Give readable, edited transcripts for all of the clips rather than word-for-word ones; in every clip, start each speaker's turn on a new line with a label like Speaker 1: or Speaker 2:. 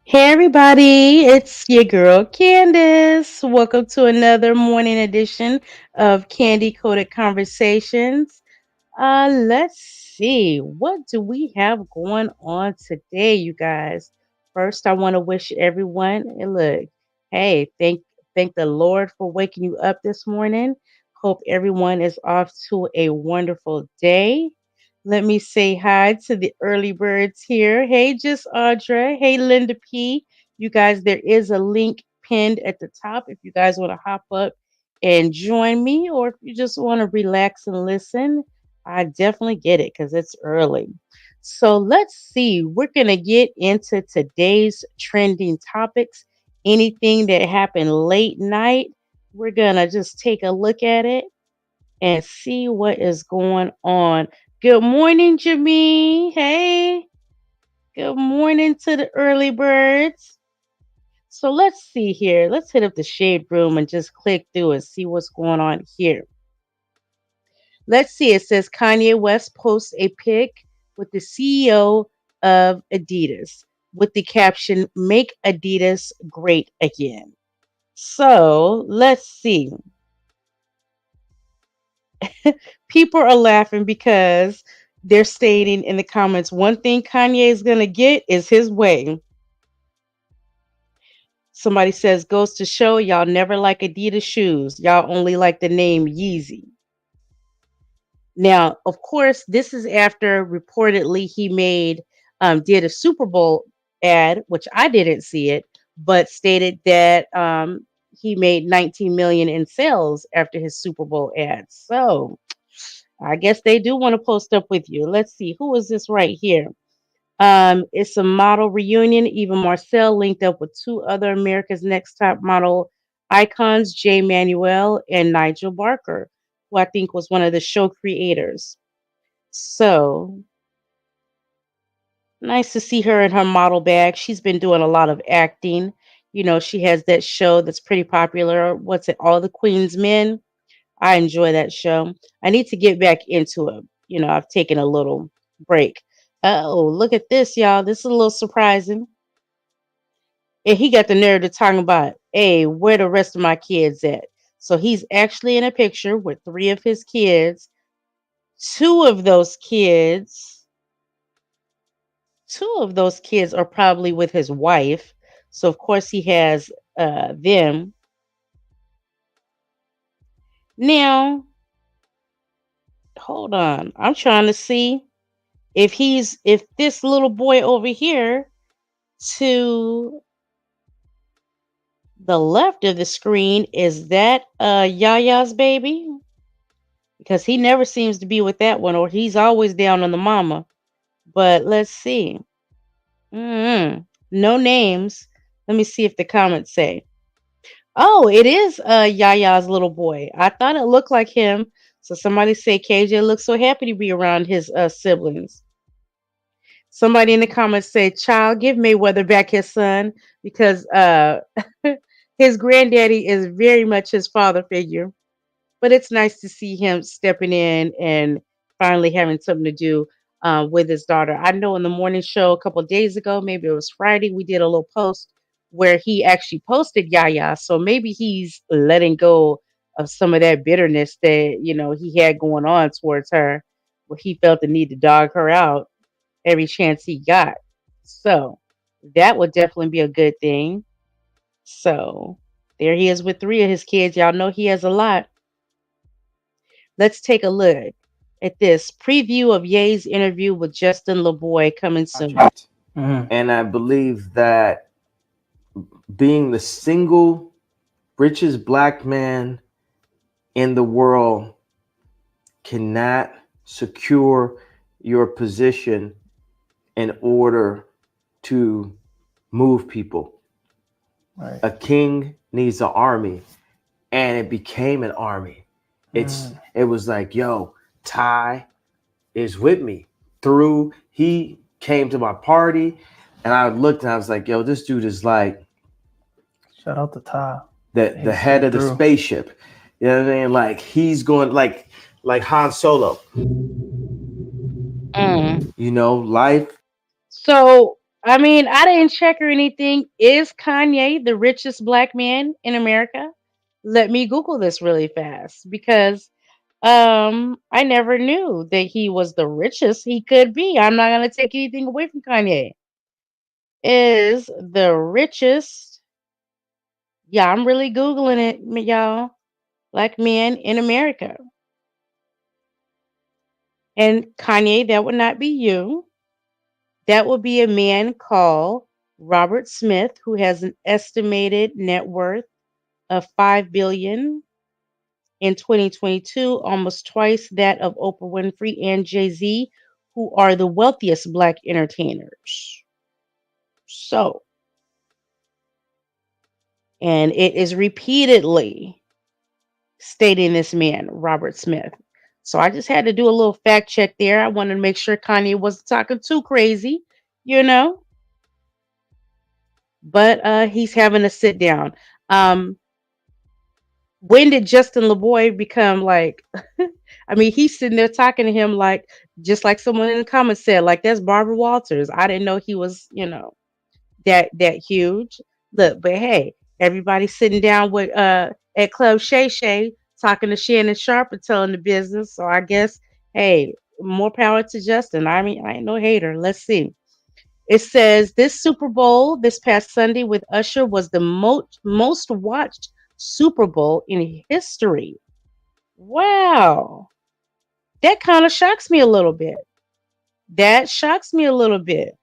Speaker 1: Hey everybody, it's your girl Candace. Welcome to another morning edition of Candy Coated Conversations. Let's see, what do we have going on today, you guys? First, I want to wish everyone, and look, hey, thank the Lord for waking you up this morning. Hope everyone is off to a wonderful day. Let me say hi to the early birds here. Hey, just Audra. Hey, Linda P. You guys, there is a link pinned at the top if you guys want to hop up and join me, or if you just want to relax and listen. I definitely get it because it's early. So let's see. We're going to get into today's trending topics. Anything that happened late night, we're going to just take a look at it and see what is going on. Good morning, Jamie. Hey, good morning to the early birds. So let's see here. Let's hit up the shade room and just click through and see what's going on here. Let's see. It says Kanye West posts a pic with the CEO of Adidas with the caption, "Make Adidas Great Again." So let's see. People are laughing because they're stating in the comments one thing Kanye is going to get is his way. Somebody says, goes to show y'all never like Adidas shoes. Y'all only like the name Yeezy. Now, of course, this is after reportedly he did a Super Bowl ad, which I didn't see it, but stated that he made 19 million in sales after his Super Bowl ad. So I guess they do want to post up with you. Let's see, who is this right here? It's a model reunion. Eva Marcel linked up with two other America's Next Top Model icons, Jay Manuel and Nigel Barker, who I think was one of the show creators. So nice to see her in her model bag. She's been doing a lot of acting. You know, she has that show that's pretty popular. What's it? All the Queen's Men. I enjoy that show. I need to get back into it. You know, I've taken a little break. Oh, look at this, y'all. This is a little surprising. And he got the nerve to talk about, hey, where the rest of my kids at? So he's actually in a picture with three of his kids. Two of those kids, two of those kids are probably with his wife. So of course he has them. Now, hold on. I'm trying to see if this little boy over here to the left of the screen is that Yaya's baby, because he never seems to be with that one, or he's always down on the mama. But let's see. No names. Let me see if the comments say. Oh, it is Yaya's little boy. I thought it looked like him. So somebody say KJ looks so happy to be around his siblings. Somebody in the comments say, "Child, give Mayweather back his son," because his granddaddy is very much his father figure. But it's nice to see him stepping in and finally having something to do with his daughter. I know in the morning show a couple of days ago, maybe it was Friday, we did a little post where he actually posted Yaya. So maybe he's letting go of some of that bitterness that he had going on towards her, where he felt the need to dog her out every chance he got. So that would definitely be a good thing. So there he is with three of his kids. Y'all know he has a lot. Let's take a look at this preview of Ye's interview with Justin LeBoy coming soon.
Speaker 2: And I believe that being the single richest black man in the world cannot secure your position in order to move people. Right. A king needs an army, and it became an army. It was like, yo, Ty is with me. He came to my party, and I looked and I was like, yo, this dude is like,
Speaker 3: shout out to Ty,
Speaker 2: the head of the spaceship. You know what I mean? Like he's going like Han Solo. You know, life.
Speaker 1: So I mean, I didn't check or anything. Is Kanye the richest black man in America? Let me Google this really fast because I never knew that he was the richest he could be. I'm not gonna take anything away from Kanye. Is the richest, yeah, I'm really Googling it, y'all. Black man in America. And Kanye, that would not be you. That would be a man called Robert Smith, who has an estimated net worth of 5 billion in 2022, almost twice that of Oprah Winfrey and Jay-Z, who are the wealthiest black entertainers. So, and it is repeatedly stating this man, Robert Smith. So I just had to do a little fact check there. I wanted to make sure Kanye wasn't talking too crazy, you know, but he's having a sit down. Um, when did Justin LeBoy become like, I mean, he's sitting there talking to him like, just like someone in the comments said, like, that's Barbara Walters. I didn't know he was, that huge. Look, but hey, everybody sitting down with at Club Shay Shay talking to Shannon Sharp and telling the business. So I guess, hey, more power to Justin. I mean, I ain't no hater. Let's see. It says this Super Bowl this past Sunday with Usher was the most watched Super Bowl in history. Wow. That kind of shocks me a little bit. That shocks me a little bit.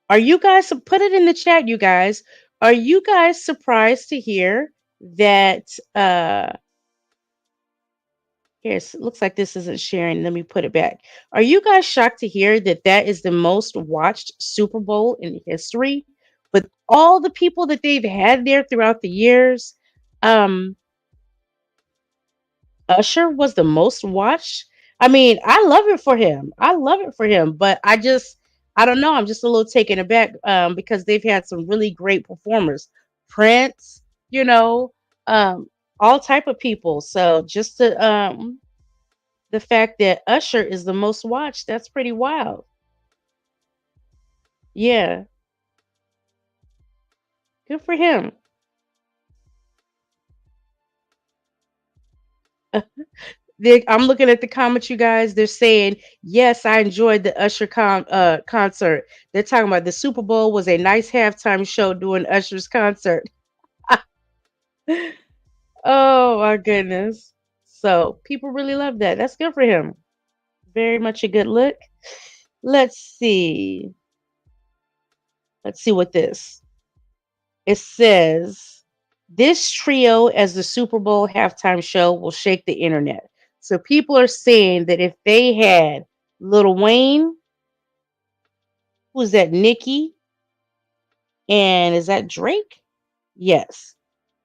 Speaker 1: Are you guys, put it in the chat, you guys? Are you guys surprised to hear that here, it looks like this isn't sharing. Let me put it back. Are you guys shocked to hear that that is the most watched Super Bowl in history? With all the people that they've had there throughout the years, um, Usher was the most watched. I mean, I love it for him. I love it for him, but I don't know. I'm just a little taken aback because they've had some really great performers, Prince, you know, um, all type of people. So just the fact that Usher is the most watched, that's pretty wild. Yeah, good for him. I'm looking at the comments, you guys. They're saying, yes, I enjoyed the Usher concert. They're talking about the Super Bowl was a nice halftime show during Usher's concert. Oh, my goodness. So people really love that. That's good for him. Very much a good look. Let's see. Let's see what this. It says this trio as the Super Bowl halftime show will shake the internet. So people are saying that if they had Lil Wayne, who's that, Nicki, and is that Drake? Yes.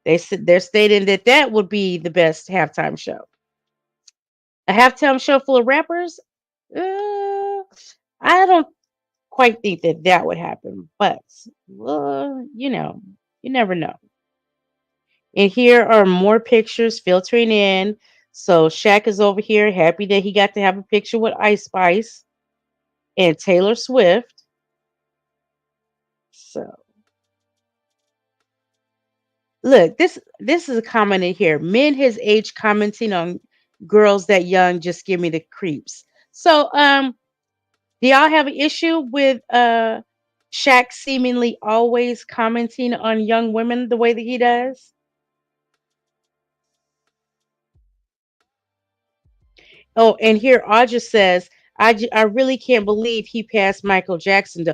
Speaker 1: They said they're stating that that would be the best halftime show. A halftime show full of rappers? I don't quite think that that would happen, but you never know. And here are more pictures filtering in. So Shaq is over here, happy that he got to have a picture with Ice Spice and Taylor Swift. So look, this is a comment in here. Men his age commenting on girls that young just give me the creeps. So do y'all have an issue with Shaq seemingly always commenting on young women the way that he does? Oh, and here Audra says, I really can't believe he passed Michael Jackson.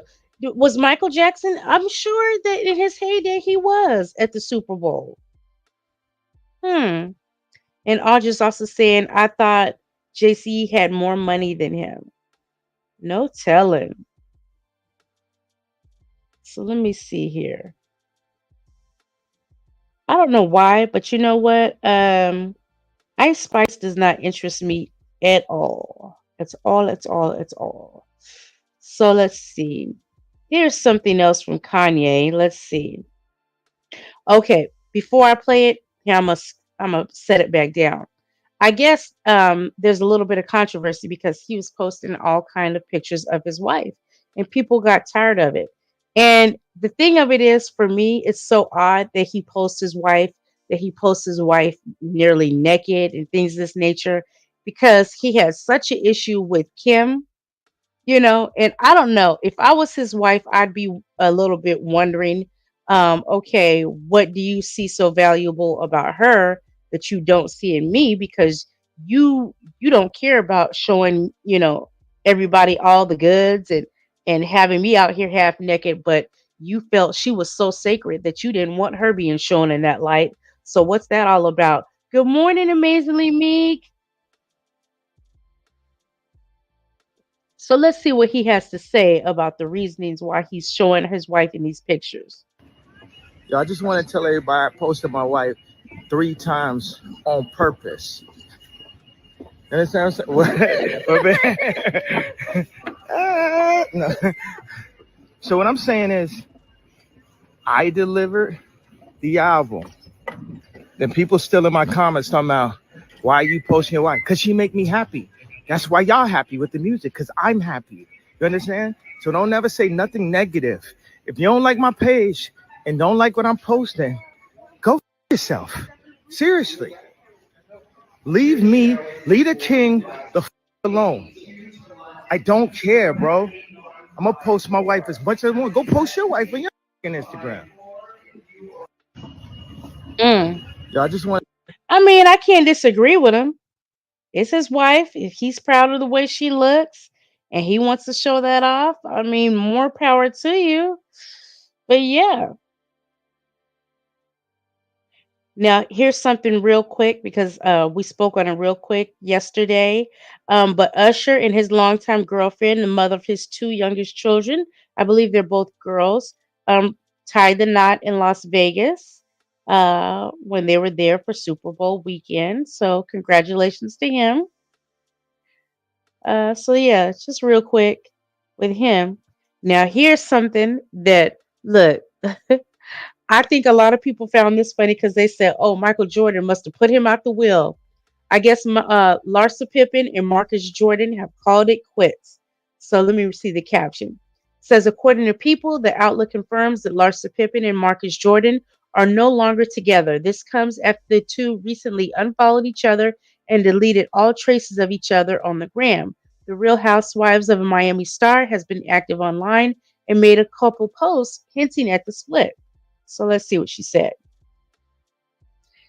Speaker 1: Was Michael Jackson? I'm sure that in his heyday he was at the Super Bowl. Hmm. And Audra's also saying, I thought JC had more money than him. No telling. So let me see here. I don't know why, but you know what? Ice Spice does not interest me at all. It's all, it's all, it's all. So let's see. Here's something else from Kanye. Let's see. Okay, before I play it, here I'm gonna set it back down. I guess there's a little bit of controversy because he was posting all kind of pictures of his wife, and people got tired of it. And the thing of it is, for me, it's so odd that he posts his wife nearly naked and things of this nature, because he has such an issue with Kim, and I don't know, if I was his wife, I'd be a little bit wondering, okay, what do you see so valuable about her that you don't see in me? Because you don't care about showing, everybody all the goods, and having me out here half naked, but you felt she was so sacred that you didn't want her being shown in that light. So what's that all about? Good morning, amazingly meek. So let's see what he has to say about the reasonings why he's showing his wife in these pictures.
Speaker 2: Yo, I just want to tell everybody I posted my wife 3 times on purpose. You understand what I'm saying? No. So what I'm saying is, I delivered the album. Then people still in my comments talking about, why are you posting your wife? Because she make me happy. That's why y'all happy with the music, because I'm happy. You understand? So don't never say nothing negative. If you don't like my page and don't like what I'm posting, go yourself. Seriously. Leave me, leave the king the alone. I don't care, bro. I'm gonna post my wife as much as I want. Go post your wife on your Instagram.
Speaker 1: Mm.
Speaker 2: Y'all just want.
Speaker 1: I mean, I can't disagree with him. It's his wife. If he's proud of the way she looks and he wants to show that off, I mean, more power to you. But yeah. Now, here's something real quick because we spoke on it real quick yesterday. But Usher and his longtime girlfriend, the mother of his two youngest children, I believe they're both girls, tied the knot in Las Vegas when they were there for Super Bowl weekend. So, congratulations to him. So yeah, it's just real quick with him. Now, here's something that, look, I think a lot of people found this funny because they said, "Oh, Michael Jordan must have put him out the will." I guess Larsa Pippen and Marcus Jordan have called it quits. So let me see the caption. It says, according to People, the outlet confirms that Larsa Pippen and Marcus Jordan are no longer together. This comes after the two recently unfollowed each other and deleted all traces of each other on the gram. The Real Housewives of a Miami star has been active online and made a couple posts hinting at the split. So let's see what she said.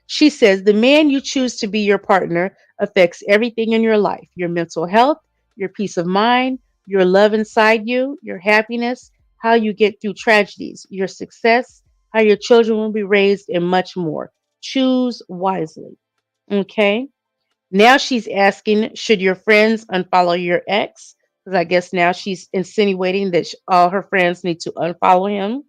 Speaker 1: She says, the man you choose to be your partner affects everything in your life: your mental health, your peace of mind, your love inside you, your happiness, how you get through tragedies, your success, how your children will be raised, and much more. Choose wisely. Okay. Now she's asking, should your friends unfollow your ex? Because I guess now she's insinuating that all her friends need to unfollow him,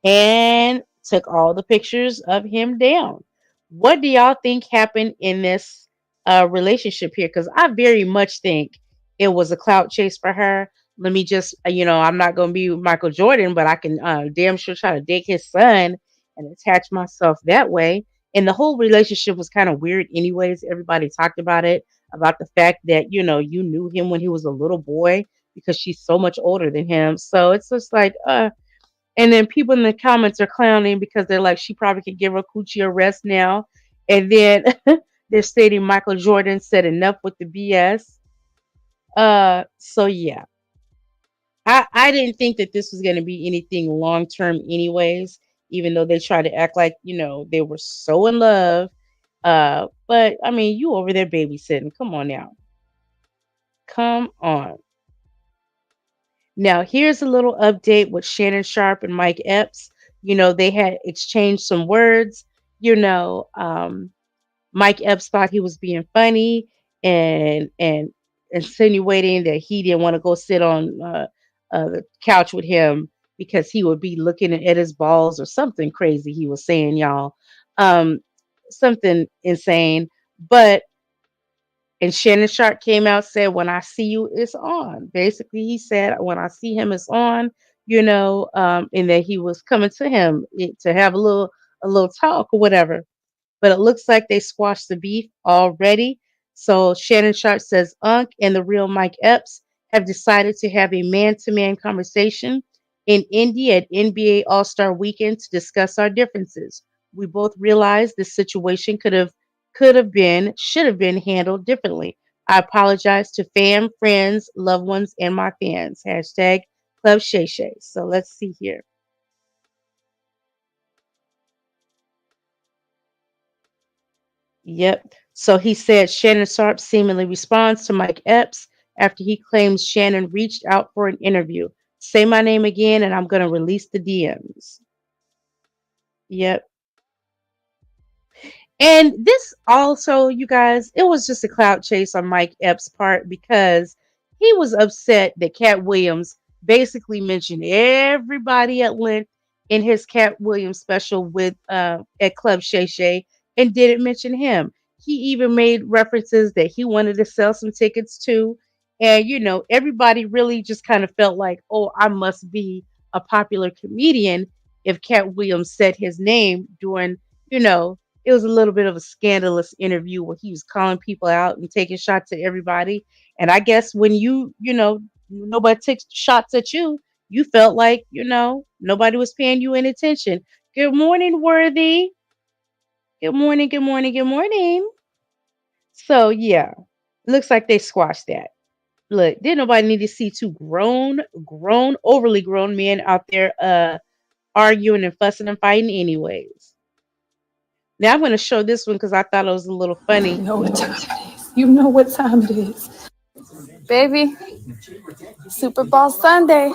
Speaker 1: and took all the pictures of him down. What do y'all think happened in this relationship here? Because I very much think it was a clout chase for her. Let me just, I'm not going to be Michael Jordan, but I can damn sure try to date his son and attach myself that way. And the whole relationship was kind of weird, anyways. Everybody talked about it, about the fact that, you knew him when he was a little boy because she's so much older than him. So it's just like, and then people in the comments are clowning because they're like, she probably could give her coochie a rest now. And then they're stating Michael Jordan said enough with the BS. So yeah, I didn't think that this was going to be anything long term, anyways. Even though they try to act like they were so in love. But I mean, you over there babysitting? Come on now, come on. Now, here's a little update with Shannon Sharp and Mike Epps. They had exchanged some words. You know, um, Mike Epps thought he was being funny and insinuating that he didn't want to go sit on the couch with him because he would be looking at his balls or something crazy he was saying, y'all. Um, Something insane. But and Shannon Sharp came out, said, when I see you, it's on. Basically, he said, when I see him, it's on, and that he was coming to him to have a little talk or whatever. but it looks like they squashed the beef already. So Shannon Sharp says Unc and the real Mike Epps have decided to have a man-to-man conversation in Indy at NBA All-Star Weekend to discuss our differences. We both realize this situation could have been, should have been handled differently. I apologize to fam, friends, loved ones, and my fans. Hashtag Club Shay Shay. So let's see here. Yep. So he said Shannon Sharp seemingly responds to Mike Epps after he claims Shannon reached out for an interview. Say my name again and I'm going to release the DMs. Yep. And this also, you guys, it was just a clout chase on Mike Epps' part because he was upset that Cat Williams basically mentioned everybody at length in his Cat Williams special with at Club Shay Shay and didn't mention him. He even made references that he wanted to sell some tickets to. And everybody really just kind of felt like, oh, I must be a popular comedian if Cat Williams said his name during, you know, it was a little bit of a scandalous interview where he was calling people out and taking shots at everybody. And I guess when nobody takes shots at you, you felt like, nobody was paying you any attention. Good morning, Worthy. Good morning, good morning, good morning. So yeah, looks like they squashed that. Look, didn't nobody need to see two overly grown men out there arguing and fussing and fighting anyways. Now I'm going to show this one because I thought it was a little
Speaker 4: You
Speaker 1: funny.
Speaker 4: know what time it is. You know what time it is. Baby, Super Bowl Sunday.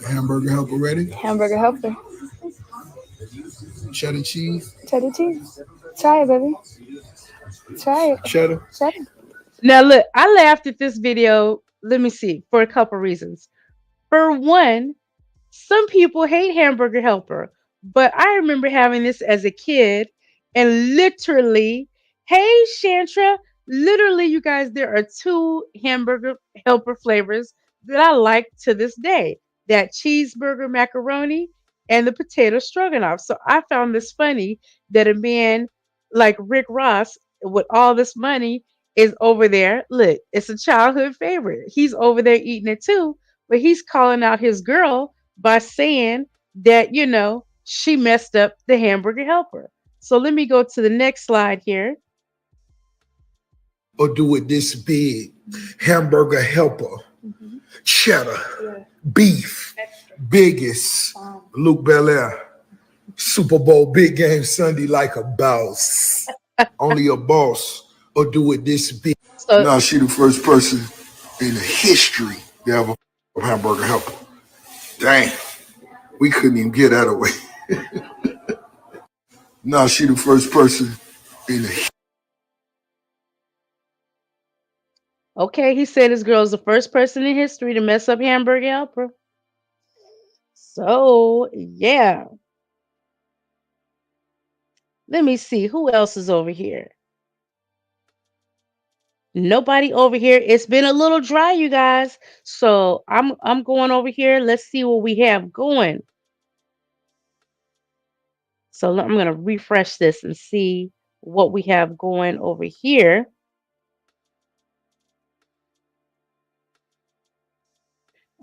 Speaker 5: Hamburger Helper ready?
Speaker 4: Hamburger Helper.
Speaker 5: Cheddar cheese?
Speaker 4: Cheddar cheese. Try it, baby. Try it.
Speaker 5: Cheddar?
Speaker 4: Cheddar.
Speaker 1: Now look, I laughed at this video. Let me see, for a couple reasons. For one, some people hate Hamburger Helper, but I remember having this as a kid and literally, hey Shantra, literally, you guys, there are two Hamburger Helper flavors that I like to this day, that cheeseburger macaroni and the potato stroganoff. So I found this funny that a man like Rick Ross with all this money is over there. Look, it's a childhood favorite. He's over there eating it too, but he's calling out his girl by saying that, she messed up the Hamburger Helper. So let me go to the next slide here.
Speaker 5: Or do it this big? Hamburger Helper, cheddar, beef, biggest, Luke Belair, Super Bowl big game Sunday like a boss. Only a boss. Or do it this big?
Speaker 1: So
Speaker 5: Now she the first person in the history to have a Hamburger Helper. Dang, we couldn't even get that away. Now she the first person in the
Speaker 1: okay, he said his girl is the first person in history to mess up Hamburger Helper. So yeah. Let me see who else is over here. Nobody over here. It's been a little dry, you guys. So I'm going over here. Let's see what we have going. So I'm going to refresh this and see what we have going over here.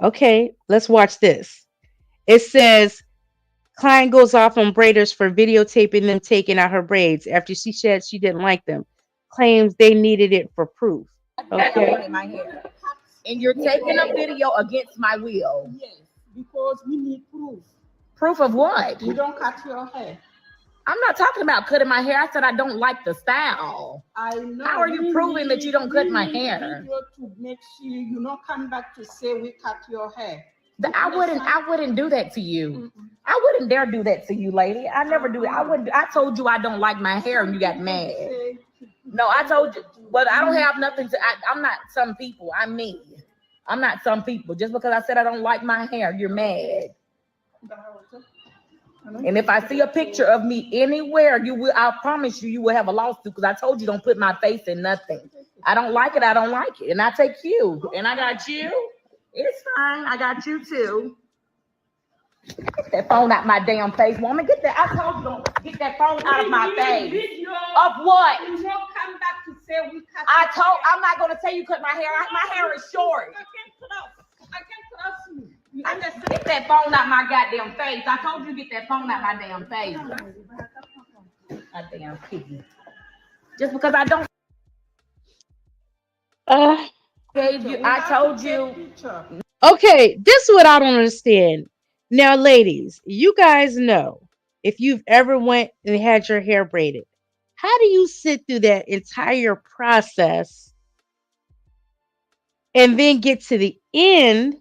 Speaker 1: Okay, let's watch this. It says client goes off on Braiders for videotaping them taking out her braids after she said she didn't like them. Claims they needed it for proof. Okay.
Speaker 6: In my hair. And you're taking a video against my will.
Speaker 7: Yes, because we need proof.
Speaker 6: Proof of what?
Speaker 7: You don't cut your hair.
Speaker 6: I'm not talking about cutting my hair. I said I don't like the style.
Speaker 7: I know.
Speaker 6: How are you proving that you don't cut my hair?
Speaker 7: Video to make sure you not come back to say we cut your hair.
Speaker 6: I wouldn't do that to you. I wouldn't dare do that to you, lady. I never do it. I told you I don't like my hair and you got mad. No, I told you, but I don't have nothing to. I'm not some people. I'm me. I'm not some people. Just because I said I don't like my hair, you're mad. And if I see a picture of me anywhere, you will. I promise you, you will have a lawsuit because I told you don't put my face in nothing. I don't like it. I don't like it, and I take you, and I got you. It's fine. I got you too. Get that phone out my damn face, woman. Get that. I told you don't get that phone out of my face. Of what?
Speaker 7: You don't come back to say we cut.
Speaker 6: I'm not gonna tell you cut my hair. My hair is short.
Speaker 7: I can trust you. You
Speaker 6: I just
Speaker 7: understand?
Speaker 6: get that phone out my goddamn face. I told you to get that phone out my damn face. My damn piggy. Just because I don't
Speaker 1: Uh,
Speaker 6: gave you, I told you.
Speaker 7: Picture.
Speaker 1: okay, this is what I don't understand. Now, ladies, you guys know if you've ever went and had your hair braided, how do you sit through that entire process and then get to the end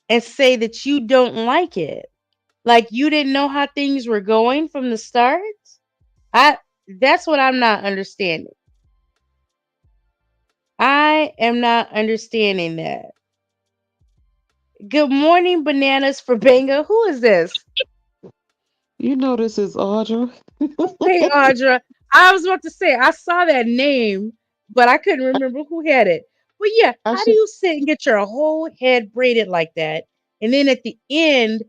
Speaker 1: and say that you don't like it? Like you didn't know how things were going from the start? I That's what I'm not understanding. I am not understanding that. Good morning, bananas for Benga. Who is this?
Speaker 8: You know this is Audra.
Speaker 1: Hey, Audra. I was about to say I saw that name, but I couldn't remember who had it. But yeah,
Speaker 8: I
Speaker 1: how do
Speaker 8: should,
Speaker 1: you sit and get your whole head braided like that, and then at the end,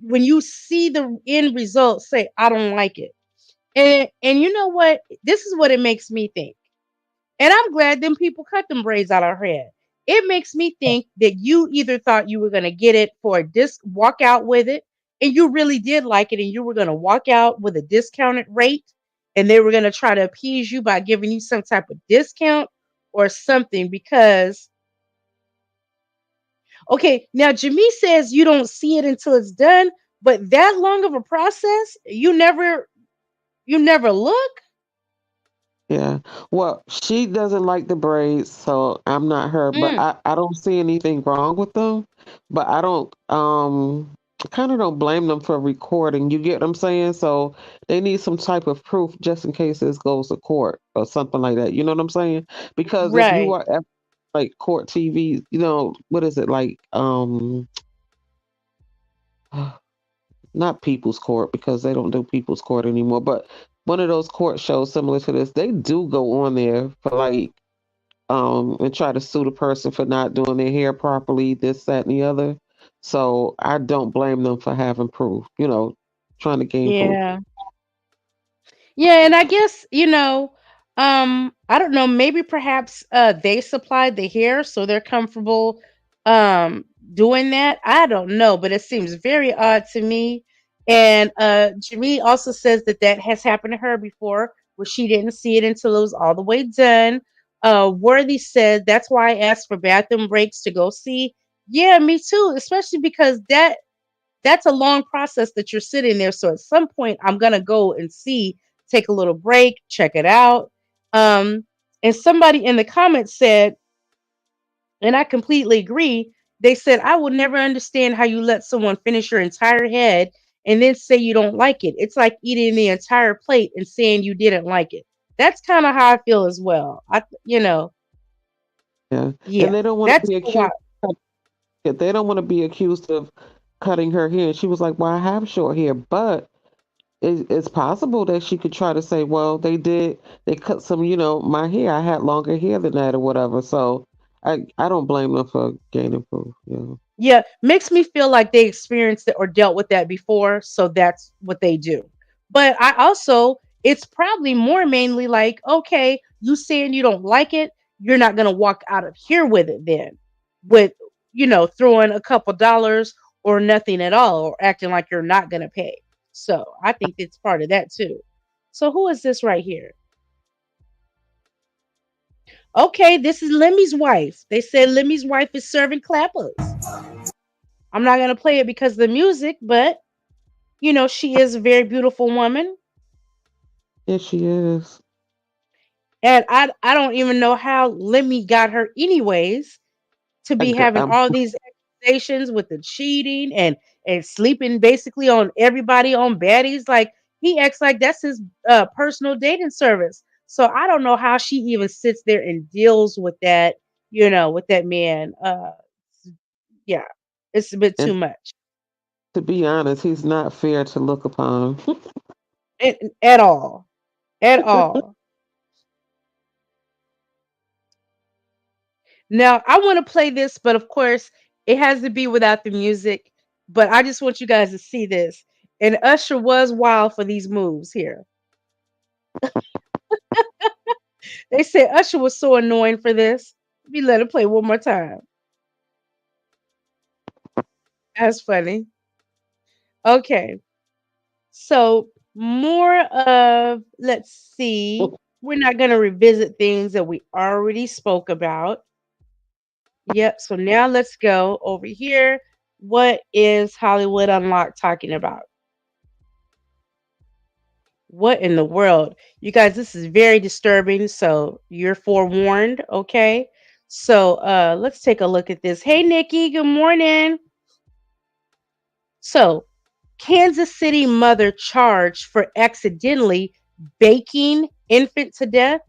Speaker 1: when you see the end result, say I don't like it? And you know what? This is what it makes me think. And I'm glad them people cut them braids out of her head. It makes me think that you either thought you were going to get it for a disc, walk out with it, and you really did like it, and you were going to walk out with a discounted rate, and they were going to try to appease you by giving you some type of discount or something. Because, okay, now Jamie says you don't see it until it's done, but that long of a process, you never look.
Speaker 8: yeah. Well, she doesn't like the braids, so I'm not her, but
Speaker 1: Mm,
Speaker 8: I don't see anything wrong with them. But I don't kind of don't blame them for recording. You get what I'm saying? So they need some type of proof just in case this goes to court or something like that. You know what I'm saying? Because if you
Speaker 1: right.
Speaker 8: are at like court TV, you know, what is it like not People's Court because they don't do People's Court anymore, but one of those court shows similar to this, they do go on there for like and try to sue the person for not doing their hair properly, this, that, and the other. So I don't blame them for having proof, you know, trying to gain proof.
Speaker 1: Yeah. Yeah, and I guess, I don't know, maybe perhaps they supplied the hair so they're comfortable um doing that. I don't know, but it seems very odd to me. And Jamie also says that that has happened to her before where she didn't see it until it was all the way done. Worthy said that's why I asked for bathroom breaks to go see. Yeah, me too, especially because that's a long process that you're sitting there. So at some point, I'm gonna go and see, take a little break, check it out. Um, and somebody in the comments said, and I completely agree. They said, I will never understand how you let someone finish your entire head and then say you don't like it. It's like eating the entire plate and saying you didn't like it. That's kind of how I feel as well.
Speaker 8: Yeah.
Speaker 1: Yeah,
Speaker 8: And they don't want to
Speaker 1: that's
Speaker 8: be
Speaker 1: why.
Speaker 8: accused they don't want to be accused of cutting her hair. And she was like, well, I have short hair, but it's possible that she could try to say, well, they cut some, you know, my hair. I had longer hair than that or whatever. So I don't blame them for gaining proof. Yeah.
Speaker 1: Yeah, makes me feel like they experienced it or dealt with that before, so that's what they do. But I also, it's probably more mainly like, okay, you saying you don't like it, you're not gonna walk out of here with it then, with throwing a couple dollars or nothing at all, or acting like you're not gonna pay. So I think it's part of that too. So who is this right here? Okay, this is Lemmy's wife. They said Lemmy's wife is serving clappers. I'm not gonna play it because of the music, but she is a very beautiful woman,
Speaker 8: Yes, she is.
Speaker 1: and I don't even know how Lemmy got her anyways to
Speaker 8: I,
Speaker 1: be
Speaker 8: g-
Speaker 1: having
Speaker 8: I'm,
Speaker 1: all these accusations with the cheating and sleeping basically on everybody on baddies. Like he acts like that's his personal dating service. So I don't know how she even sits there and deals with that, with that man. Yeah, it's a bit too
Speaker 8: and
Speaker 1: much
Speaker 8: to be honest, he's not fair to look upon.
Speaker 1: at all, at all. Now, I want to play this, but of course, it has to be without the music but I just want you guys to see this. And Usher was wild for these moves here. They said Usher was so annoying for this. Let me let it play one more time. That's funny. Okay. So more of, let's see. We're not going to revisit things that we already spoke about. Yep. So now let's go over here. What is Hollywood Unlocked talking about? What in the world? You guys, this is very disturbing. So you're forewarned. Okay. So let's take a look at this. Hey, Nikki. Good morning. So Kansas City mother charged for accidentally baking infant to death,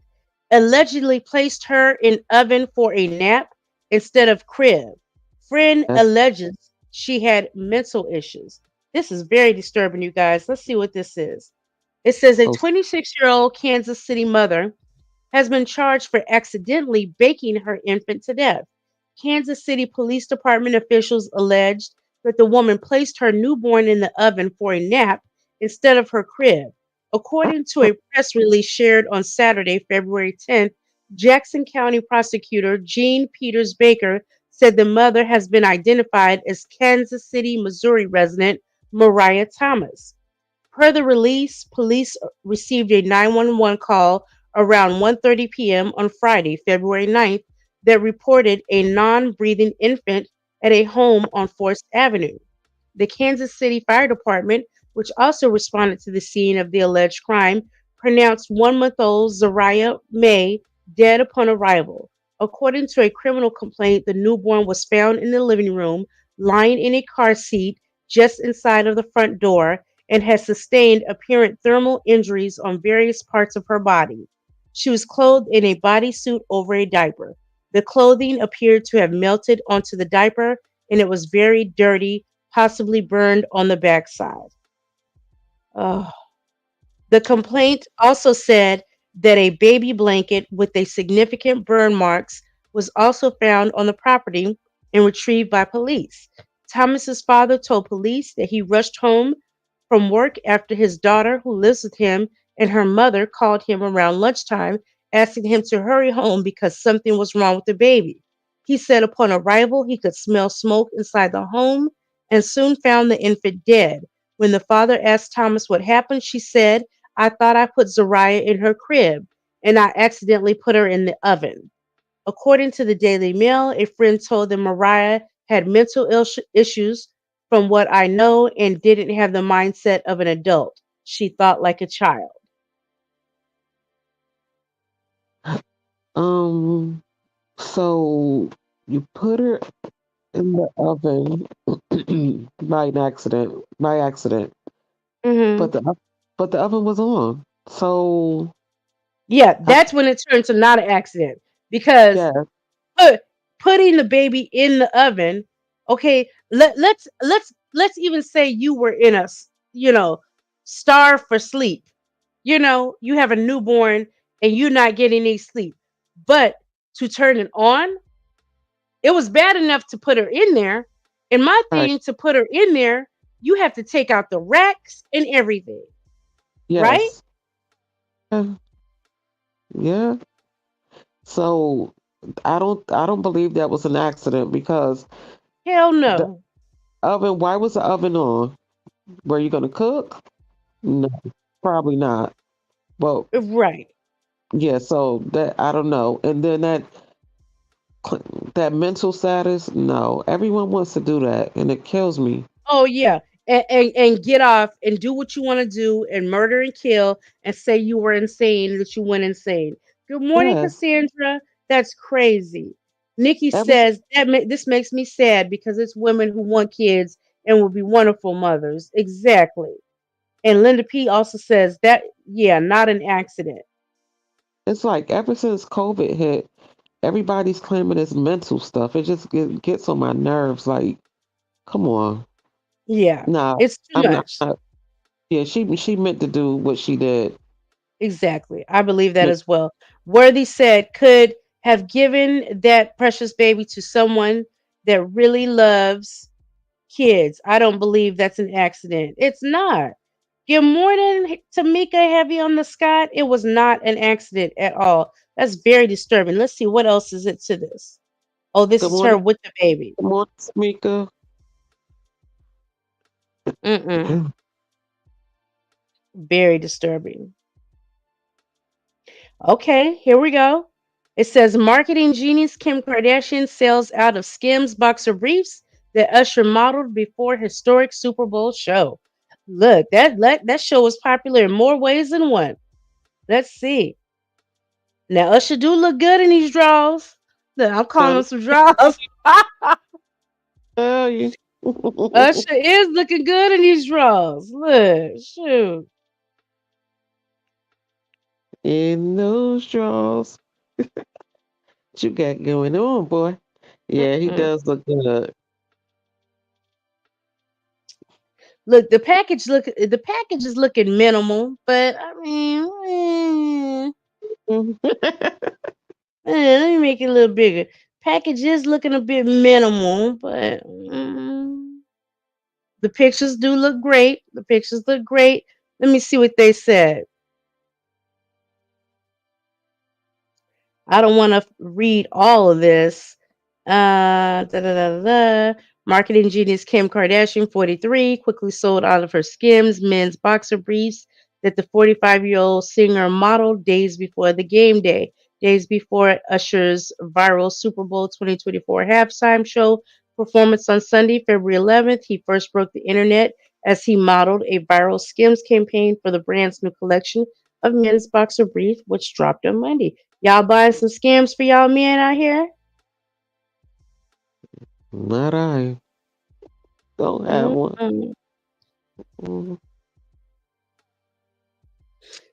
Speaker 1: allegedly placed her in oven for a nap instead of crib. Friend
Speaker 8: That's
Speaker 1: alleges she had mental issues. This is very disturbing, you guys. Let's see what this is. It says a
Speaker 8: so
Speaker 1: 26-year-old Kansas City mother has been charged for accidentally baking her infant to death. Kansas City Police Department officials alleged that the woman placed her newborn in the oven for a nap instead of her crib. According to a press release shared on Saturday, February 10th, Jackson County prosecutor Jean Peters Baker said the mother has been identified as Kansas City, Missouri resident Mariah Thomas. Per the release, police received a 911 call around 1:30 p.m. on Friday, February 9th, that reported a non-breathing infant at a home on Forest Avenue. The Kansas City Fire Department, which also responded to the scene of the alleged crime, pronounced 1 month old Zariah May dead upon arrival. According to a criminal complaint, the newborn was found in the living room, lying in a car seat just inside of the front door, and has sustained apparent thermal injuries on various parts of her body. She was clothed in a bodysuit over a diaper. The clothing appeared to have melted onto the diaper, and it was very dirty, possibly burned on the backside. Oh. The complaint also said that a baby blanket with a significant burn marks was also found on the property and retrieved by police. Thomas's father told police that he rushed home from work after his daughter, who lives with him, and her mother called him around lunchtime, asking him to hurry home because something was wrong with the baby. He said upon arrival he could smell smoke inside the home and soon found the infant dead. When the father asked Thomas what happened, she said, I thought I put Zariah in her crib and I accidentally put her in the oven. According to the Daily Mail, a friend told them Mariah had issues from what I know and didn't have the mindset of an adult. She thought like a child.
Speaker 8: um. So you put her in the oven by an accident, by accident,
Speaker 1: Hmm.
Speaker 8: but the oven was on. So
Speaker 1: Yeah,
Speaker 8: I,
Speaker 1: that's when it turned to not an accident because
Speaker 8: yeah,
Speaker 1: put, putting the baby in the oven. Okay, let's even say you were in a starve for sleep. You have a newborn and you're not getting any sleep, but to turn it on, it was bad enough to put her in there. And my
Speaker 8: right,
Speaker 1: thing to put her in there, you have to take out the racks and everything, right?
Speaker 8: yes, yeah, yeah. So I don't believe that was an accident because
Speaker 1: Hell
Speaker 8: the
Speaker 1: no.
Speaker 8: oven. Why was the oven on? Were you gonna cook? No, probably not. Well,
Speaker 1: Right.
Speaker 8: yeah. So that I don't know. And then that mental status. No, everyone wants to do that, and it kills me.
Speaker 1: Oh yeah. And get off and do what you want to do and murder and kill and say you were insane, that you went insane. Good morning,
Speaker 8: Yes,
Speaker 1: Cassandra. That's crazy. Nikki
Speaker 8: every
Speaker 1: says this makes me sad because it's women who want kids and will be wonderful mothers. Exactly. And Linda P also says that, yeah, not an accident.
Speaker 8: it's like ever since COVID hit, everybody's claiming it's mental stuff. It just gets on my nerves. Like, come on,
Speaker 1: Yeah,
Speaker 8: nah,
Speaker 1: it's too
Speaker 8: I'm not.
Speaker 1: much.
Speaker 8: Yeah, she meant to do what she did.
Speaker 1: Exactly. I believe that
Speaker 8: Yeah,
Speaker 1: as well. Worthy said, could have given that precious baby to someone that really loves kids. I don't believe that's an accident. It's not. Good morning, Tamika Heavy on the Scott. It was not an accident at all. That's very disturbing. Let's see what else is it to this. Oh, this
Speaker 8: Good
Speaker 1: is her
Speaker 8: morning.
Speaker 1: with the baby.
Speaker 8: Good morning, Smika.
Speaker 1: Mm-mm. Very disturbing. Okay, here we go. It says marketing genius Kim Kardashian sells out of Skims boxer briefs that Usher modeled before historic Super Bowl show. Look, that show was popular in more ways than one. Let's see. Now Usher do look good in these draws. Look, I'm calling them
Speaker 8: Trying
Speaker 1: some draws.
Speaker 8: to tell you.
Speaker 1: Usher is looking good in these draws. Look, shoot.
Speaker 8: In those draws. What you got going on, boy? Yeah, he
Speaker 1: Mm-mm.
Speaker 8: does look good.
Speaker 1: Look, the package is looking minimal, but I mean, let me make it a little bigger. Package is looking a bit minimal, but the pictures do look great. The pictures look great. Let me see what they said. I don't want to read all of this. Da, da, da, da. Marketing genius Kim Kardashian, 43, quickly sold out of her Skims men's boxer briefs that the 45-year-old singer modeled days before the game day, days before Usher's viral Super Bowl 2024 halftime show performance on Sunday, February 11th. He first broke the internet as he modeled a viral Skims campaign for the brand's new collection of men's boxer briefs, which dropped on Monday. Y'all buying some Skims for y'all men out here?
Speaker 8: Not I. Don't have one.
Speaker 1: Mm-mm.
Speaker 8: Mhm.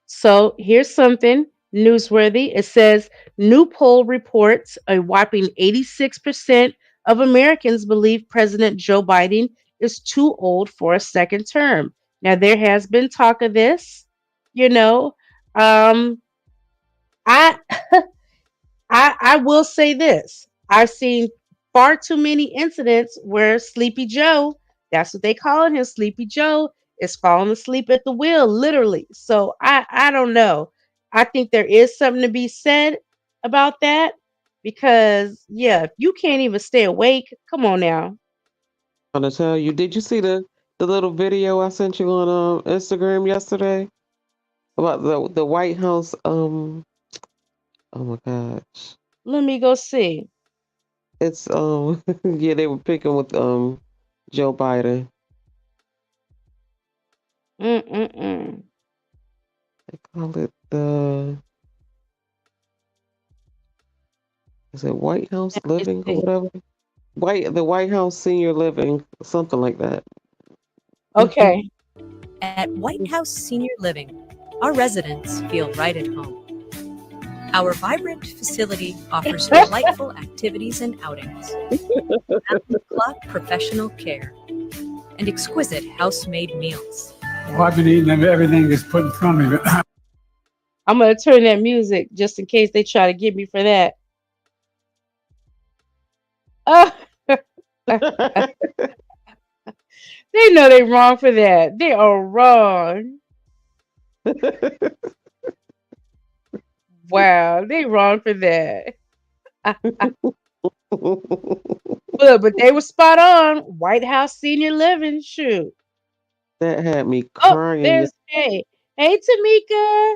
Speaker 1: So here's something newsworthy. It says new poll reports a whopping 86% of Americans believe President Joe Biden is too old for a second term. Now there has been talk of this, you know. Um, I I will say this. I've seen far too many incidents where Sleepy Joe, that's what they call him, Sleepy Joe, is falling asleep at the wheel, literally. So I don't know. I think there is something to be said about that because yeah, if you can't even stay awake, come on now.
Speaker 8: I'm trying to tell you. Did you see the little video I sent you on Instagram yesterday about the White House? Oh my gosh,
Speaker 1: Let me go see.
Speaker 8: it's yeah, they were picking with Joe Biden.
Speaker 1: Mm-mm-mm.
Speaker 8: They call it the, is it White House
Speaker 1: Let me
Speaker 8: Living or
Speaker 1: see.
Speaker 8: whatever? The White House Senior Living, something like that.
Speaker 1: Okay.
Speaker 9: At White House Senior Living, our residents feel right at home. Our vibrant facility offers delightful activities and outings, round-the-clock professional care, and exquisite house-made meals.
Speaker 10: Well, I've been eating everything that's put in front of me.
Speaker 1: I'm gonna turn that music just in case they try to get me for that. Oh, they know they wrong for that. They are wrong. Wow, they wrong for that. Look, but they were spot on. White House Senior Living. Shoot.
Speaker 8: That had me
Speaker 1: Oh,
Speaker 8: crying.
Speaker 1: there's Hey. Hey, Tamika.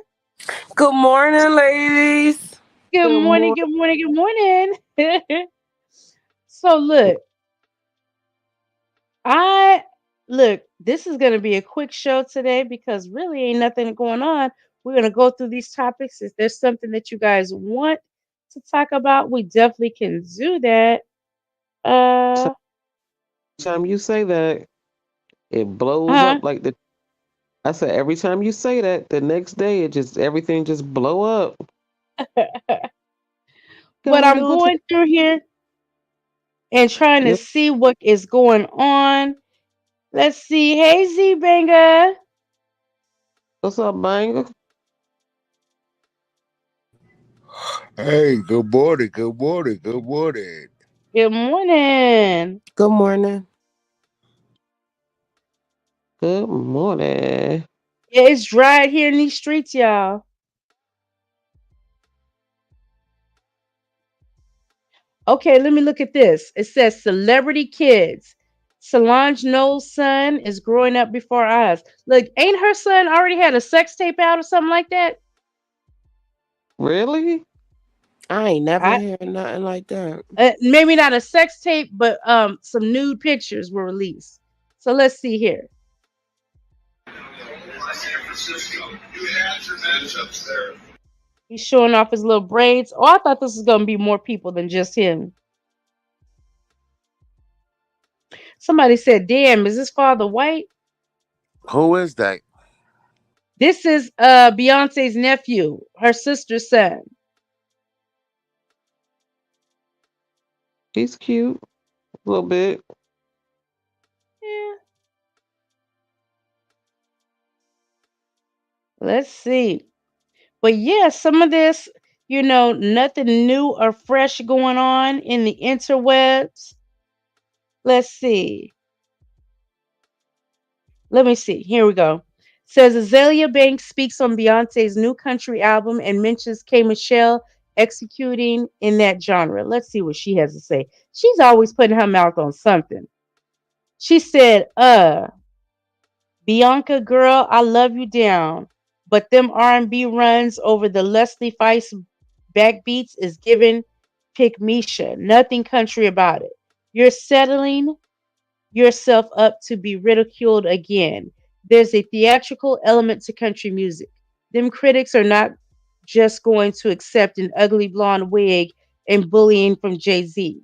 Speaker 11: Good morning, ladies.
Speaker 1: Good
Speaker 8: Good
Speaker 1: morning.
Speaker 8: morning.
Speaker 1: Good morning. Good morning. So look, I look. This is gonna be a quick show today because really ain't nothing going on. We're gonna go through these topics. If there's something that you guys want to talk about, we definitely can do that.
Speaker 8: So
Speaker 1: Uh,
Speaker 8: time you say that, it blows
Speaker 1: huh.
Speaker 8: up like the. I said every time you say that, the next day it just everything just blow up.
Speaker 1: But
Speaker 8: Going
Speaker 1: I'm
Speaker 8: on today?
Speaker 1: going through here and trying to
Speaker 8: Yep.
Speaker 1: see what is going on. Let's see. Hey, Z Banger.
Speaker 8: What's up, banger?
Speaker 12: Hey, good morning, good morning, good morning.
Speaker 1: Good morning.
Speaker 11: Good morning.
Speaker 8: Good morning.
Speaker 1: Yeah, it's dry out here in these streets, y'all. Okay, let me look at this. It says celebrity kids. Solange Knowles' son is growing up before our eyes. Look, ain't her son already had a sex tape out or something like that?
Speaker 8: Really?
Speaker 11: I ain't never
Speaker 1: I
Speaker 11: heard nothing like that.
Speaker 1: maybe not a sex tape, but some nude pictures were released. So let's see here. He's showing off his little braids. Oh, I thought this was gonna be more people than just him. Somebody said, "Damn, is this father white?"
Speaker 12: Who is that?
Speaker 1: This is Beyonce's nephew, her sister's son.
Speaker 8: He's cute. A little bit.
Speaker 1: Yeah, let's see. But yeah, some of this, nothing new or fresh going on in the interwebs. Let's see. Let me see. Here we go. Says Azalea Banks speaks on Beyonce's new country album and mentions K. Michelle executing in that genre. Let's see what she has to say. She's always putting her mouth on something. She said, Bianca girl, I love you down. But them R&B runs over the Leslie Feist backbeats is giving pick Misha. Nothing country about it. You're settling yourself up to be ridiculed again. There's a theatrical element to country music. Them critics are not just going to accept an ugly blonde wig and bullying from Jay-Z.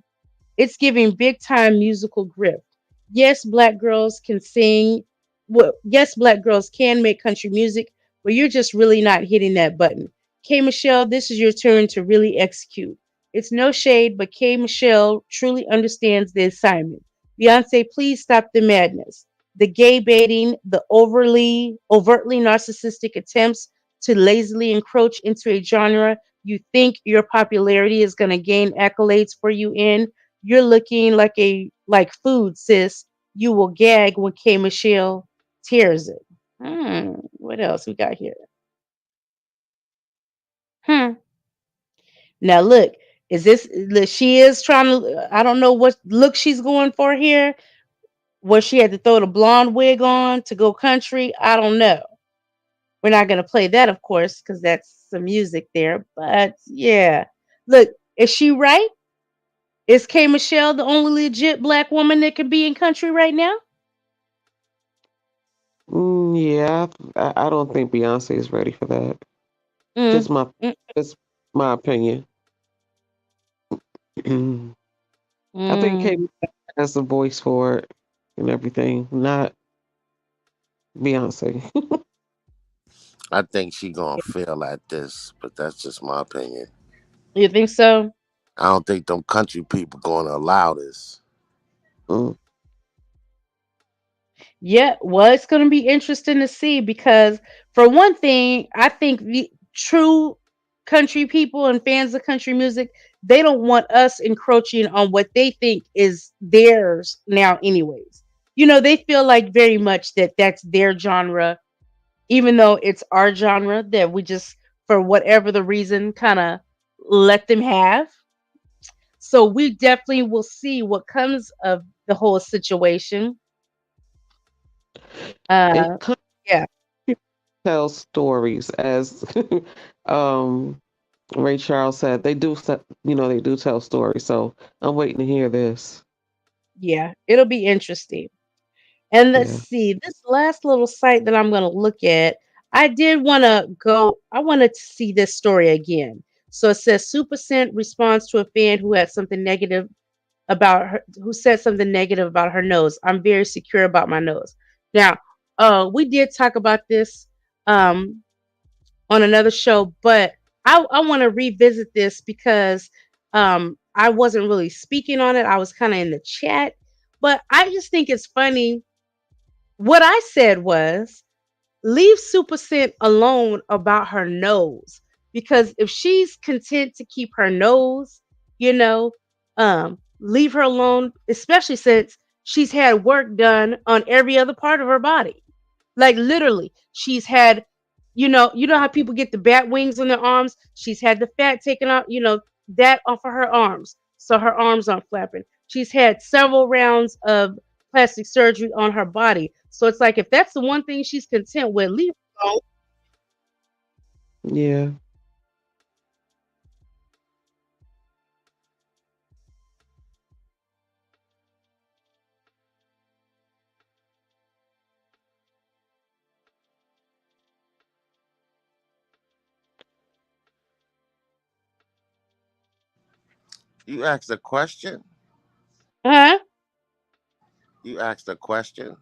Speaker 1: It's giving big time musical grip. Yes, black girls can sing. Well, yes, black girls can make country music, but you're just really not hitting that button. K. Michelle, this is your turn to really execute. It's no shade, but K. Michelle truly understands the assignment. Beyonce, please stop the madness. The gay baiting, the overtly narcissistic attempts to lazily encroach into a genre you think your popularity is going to gain accolades for you in. You're looking like food, sis. You will gag when K. Michelle tears it. What else we got here? Hmm. Now look, is this she is trying to I don't know what look she's going for here. Where she had to throw the blonde wig on to go country. I don't know. We're not gonna play that, of course, because that's some music there. But yeah. Look, is she right? Is K. Michelle the only legit black woman that can be in country right now?
Speaker 8: Yeah, I don't think Beyonce is ready for that.
Speaker 1: Mm,
Speaker 8: Just my
Speaker 1: mm,
Speaker 8: just my opinion. I think
Speaker 1: mm.
Speaker 8: Kate has the voice for it and everything, not Beyonce.
Speaker 12: I think she gonna fail at this, but that's just my opinion.
Speaker 1: You think so?
Speaker 12: I don't think them country people gonna allow this.
Speaker 8: Mm.
Speaker 1: Yeah, well, it's going to be interesting to see because, for one thing, I think the true country people and fans of country music, they don't want us encroaching on what they think is theirs now, anyways. They feel like very much that that's their genre, even though it's our genre that we just, for whatever the reason, kind of let them have. So we definitely will see what comes of the whole situation.
Speaker 8: And
Speaker 1: Uh, yeah.
Speaker 8: tell stories as um Ray Charles said. They do tell stories. So I'm waiting to hear this.
Speaker 1: Yeah, it'll be interesting. And let's
Speaker 8: Yeah.
Speaker 1: see, this last little site that I'm going to look at, I wanted to see this story again. So it says Super Scent responds to a fan who said something negative about her nose. I'm very secure about my nose. Now, we did talk about this um, on another show, but I want to revisit this because I wasn't really speaking on it. I was kind of in the chat, but I just think it's funny. What I said was leave Super Scent alone about her nose because if she's content to keep her nose, you know, leave her alone, especially since she's had work done on every other part of her body. Like literally, she's had, you know how people get the bat wings on their arms. She's had the fat taken off, that off of her arms, so her arms aren't flapping. She's had several rounds of plastic surgery on her body. So it's like if that's the one thing she's content with, leave her alone.
Speaker 8: Yeah.
Speaker 12: You asked a question.
Speaker 1: Huh?
Speaker 12: You asked a question.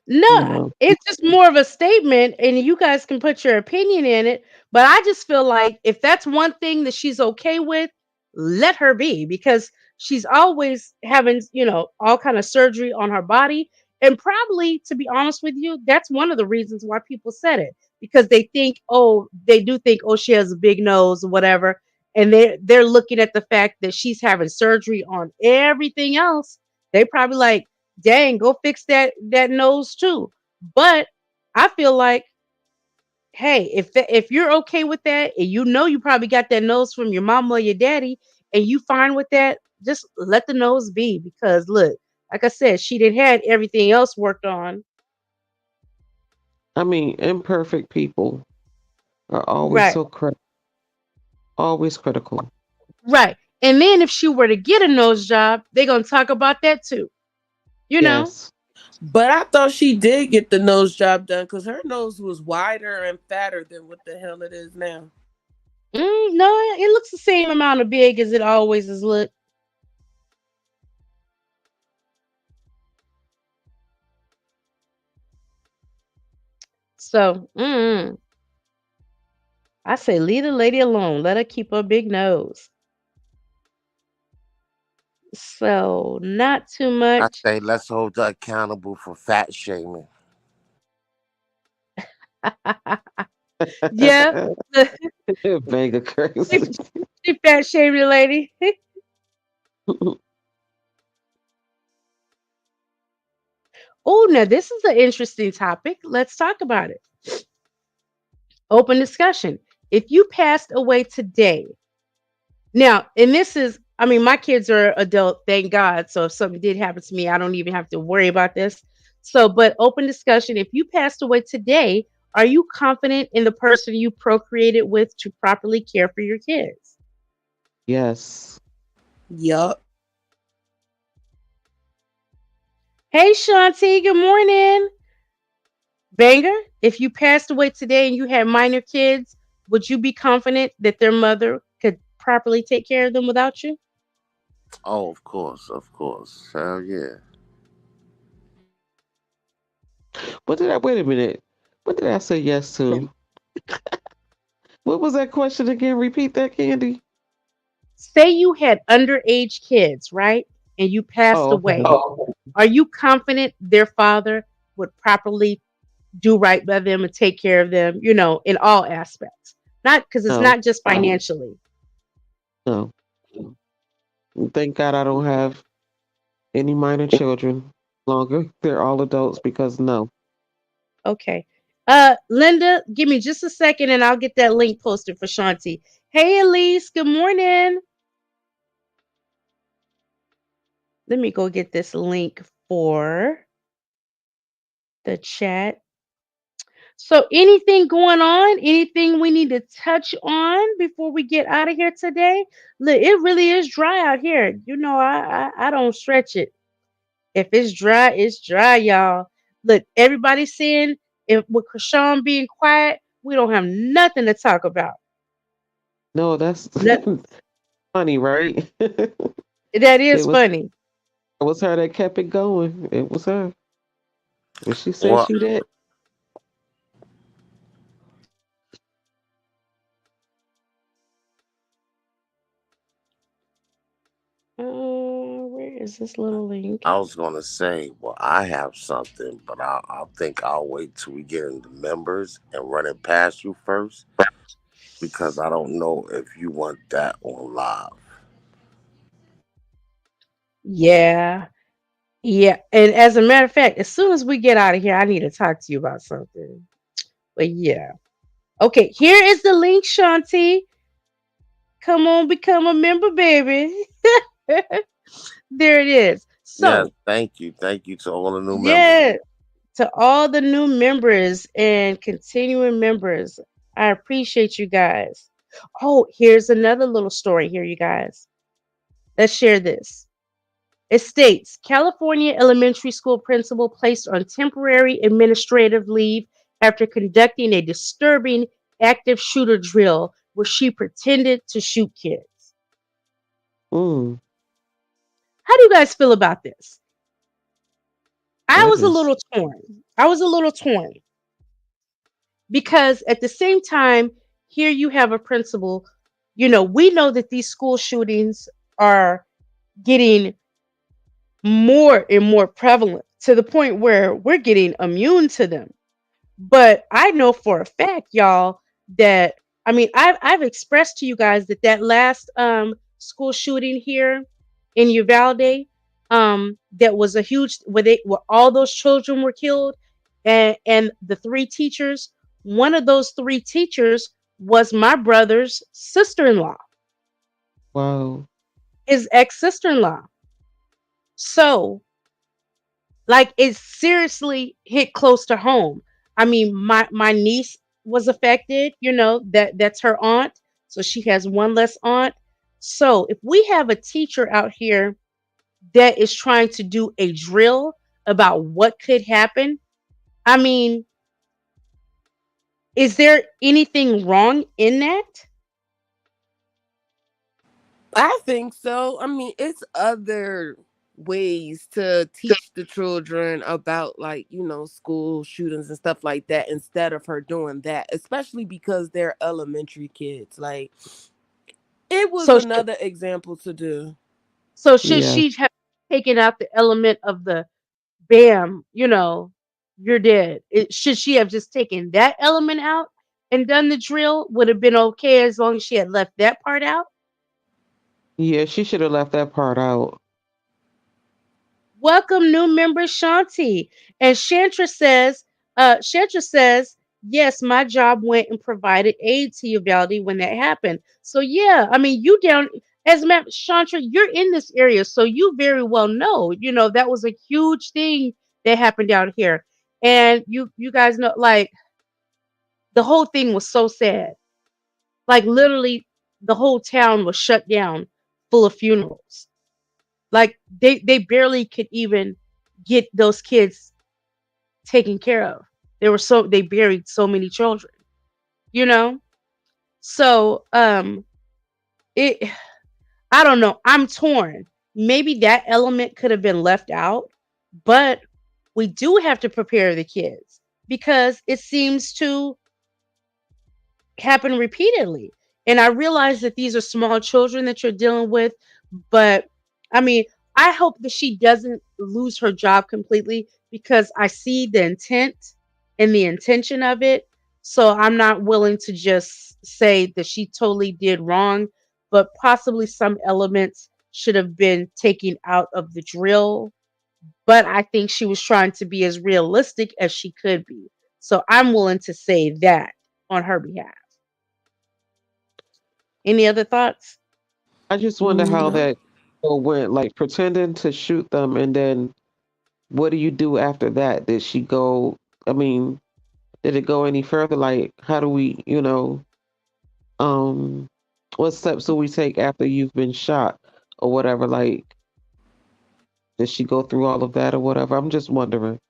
Speaker 1: No,
Speaker 8: No.
Speaker 1: it's just more of a statement, and you guys can put your opinion in it. But I just feel like if that's one thing that she's okay with, let her be, because she's always having, all kind of surgery on her body. And probably, to be honest with you, that's one of the reasons why people said it, because they do think, oh, she has a big nose or whatever, and they're looking at the fact that she's having surgery on everything else. They probably like, dang, go fix that nose too. But I feel like, hey, if you're okay with that, and you probably got that nose from your mama or your daddy, and you fine with that, just let the nose be. Because look, like I said, she did had everything else worked on.
Speaker 8: I mean, imperfect people are always
Speaker 1: Right,
Speaker 8: so always critical.
Speaker 1: right. And then if she were to get a nose job, they're gonna talk about that too. You know?
Speaker 11: Yes. But I thought she did get the nose job done because her nose was wider and fatter than what the hell it is now.
Speaker 1: No, it looks the same amount of big as it always has looked. So, I say leave the lady alone. Let her keep her big nose. So, not too
Speaker 12: I
Speaker 1: much.
Speaker 12: say let's hold her accountable for fat shaming.
Speaker 1: Yeah,
Speaker 8: Mega
Speaker 1: she,
Speaker 8: crazy.
Speaker 1: she fat shamed the lady. Oh, now this is an interesting topic. Let's talk about it. Open discussion. If you passed away today, now, and this is, I mean, my kids are adult, thank God. So if something did happen to me, I don't even have to worry about this. So, but open discussion. If you passed away today, are you confident in the person you procreated with to properly care for your kids?
Speaker 8: Yes.
Speaker 11: Yup.
Speaker 1: Hey, Shanti, good morning. Banger, if you passed away today and you had minor kids, would you be confident that their mother could properly take care of them without you?
Speaker 12: Oh, of course, of course. Hell yeah.
Speaker 8: Wait a minute. What did I say yes to? What was that question again? Repeat that, Candy.
Speaker 1: Say you had underage kids, right? And you passed
Speaker 8: Oh,
Speaker 1: away.
Speaker 8: okay.
Speaker 1: Are you confident their father would properly do right by them and take care of them, in all aspects? Not because it's
Speaker 8: No,
Speaker 1: not just financially.
Speaker 8: no. Thank God I don't have any minor children longer. They're all adults because no.
Speaker 1: Okay. Linda, give me just a second and I'll get that link posted for Shanti. Hey, Elise, good morning. Let me go get this link for the chat. So, anything going on? Anything we need to touch on before we get out of here today? Look, it really is dry out here. I don't stretch it. If it's dry, it's dry, y'all. Look, everybody's saying if with Krishan being quiet, we don't have nothing to talk about.
Speaker 8: No, that's
Speaker 1: That,
Speaker 8: funny, right?
Speaker 1: that
Speaker 8: It
Speaker 1: is
Speaker 8: was
Speaker 1: funny.
Speaker 8: it was her that kept it going. It was her. When she said
Speaker 12: Well,
Speaker 8: she did.
Speaker 1: Where is this little link?
Speaker 12: I was gonna say, well, I have something, but I think I'll wait till we get into members and run it past you first because I don't know if you want that on live.
Speaker 1: Yeah. Yeah, and as a matter of fact, as soon as we get out of here, I need to talk to you about something. But yeah. Okay, here is the link, Shanti. Come on, become a member, baby. There it is.
Speaker 12: Yes,
Speaker 1: So,
Speaker 12: thank you. Thank you to all the new members.
Speaker 1: yeah, to all the new members and continuing members, I appreciate you guys. Oh, here's another little story here, you guys. Let's share this. It states California elementary school principal placed on temporary administrative leave after conducting a disturbing active shooter drill where she pretended to shoot kids.
Speaker 8: Mm,
Speaker 1: How do you guys feel about this? I
Speaker 8: that
Speaker 1: was a
Speaker 8: is
Speaker 1: little torn. I was a little torn because at the same time, here you have a principal. We know that these school shootings are getting more and more prevalent to the point where we're getting immune to them. But I know for a fact, y'all, that I've expressed to you guys that last school shooting here in Uvalde, that was a huge where all those children were killed, and the three teachers. One of those three teachers was my brother's sister-in-law,
Speaker 8: wow.
Speaker 1: his ex-sister-in-law. So like it seriously hit close to home. I mean, my niece was affected, that's her aunt. So she has one less aunt. So if we have a teacher out here that is trying to do a drill about what could happen, I mean, is there anything wrong in that?
Speaker 11: I think so. I mean, it's other ways to teach the children about, like, school shootings and stuff like that, instead of her doing that, especially because they're elementary kids. Like, it was
Speaker 1: So
Speaker 11: another example to do.
Speaker 1: should
Speaker 8: Yeah.
Speaker 1: she have taken out the element of the bam, you're dead. Should she have just taken that element out and done the drill? Would have been okay as long as she had left that part out.
Speaker 8: Yeah, she should have left that part out.
Speaker 1: Welcome, new member Shanti. And Chantra says, yes, my job went and provided aid to Uvalde when that happened. So yeah, I mean, you down as a matter, Chantra, you're in this area, so you very well know. That was a huge thing that happened out here, and you guys know, like the whole thing was so sad. Like literally, the whole town was shut down, full of funerals. Like they barely could even get those kids taken care of. They buried so many children, you know? So it I don't know. I'm torn. Maybe that element could have been left out, but we do have to prepare the kids because it seems to happen repeatedly. And I realize that these are small children that you're dealing with, but I mean, I hope that she doesn't lose her job completely because I see the intent and the intention of it. So I'm not willing to just say that she totally did wrong, but possibly some elements should have been taken out of the drill. But I think she was trying to be as realistic as she could be. So I'm willing to say that on her behalf. Any other thoughts?
Speaker 8: I just wonder how
Speaker 11: No.
Speaker 8: that went, like pretending to shoot them, and then what do you do after that? Did she go? I mean, did it go any further? Like, how do we, um, what steps do we take after you've been shot or whatever? Like, did she go through all of that or whatever? I'm just wondering.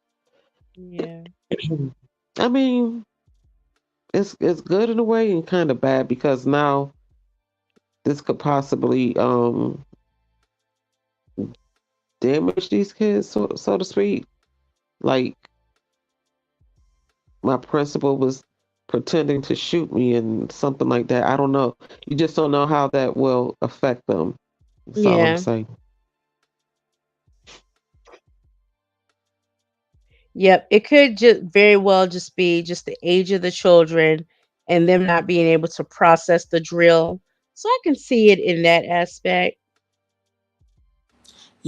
Speaker 1: Yeah.
Speaker 8: I mean, it's good in a way and kind of bad because now this could possibly damage these kids, so to speak. Like my principal was pretending to shoot me and something like that. I don't know. You just don't know how that will affect them. That's all I'm
Speaker 1: Yeah.
Speaker 8: saying.
Speaker 1: Yep. It could just very well just be just the age of the children and them not being able to process the drill. So I can see it in that aspect.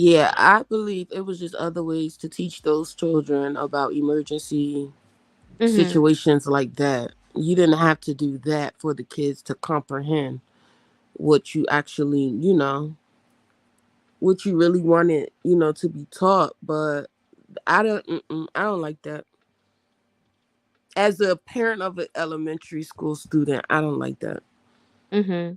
Speaker 11: Yeah, I believe it was just other ways to teach those children about emergency
Speaker 1: Hmm.
Speaker 11: situations like that. You didn't have to do that for the kids to comprehend what you actually, what you really wanted, to be taught. But I don't like that. As a parent of an elementary school student, I don't like that.
Speaker 1: Hmm.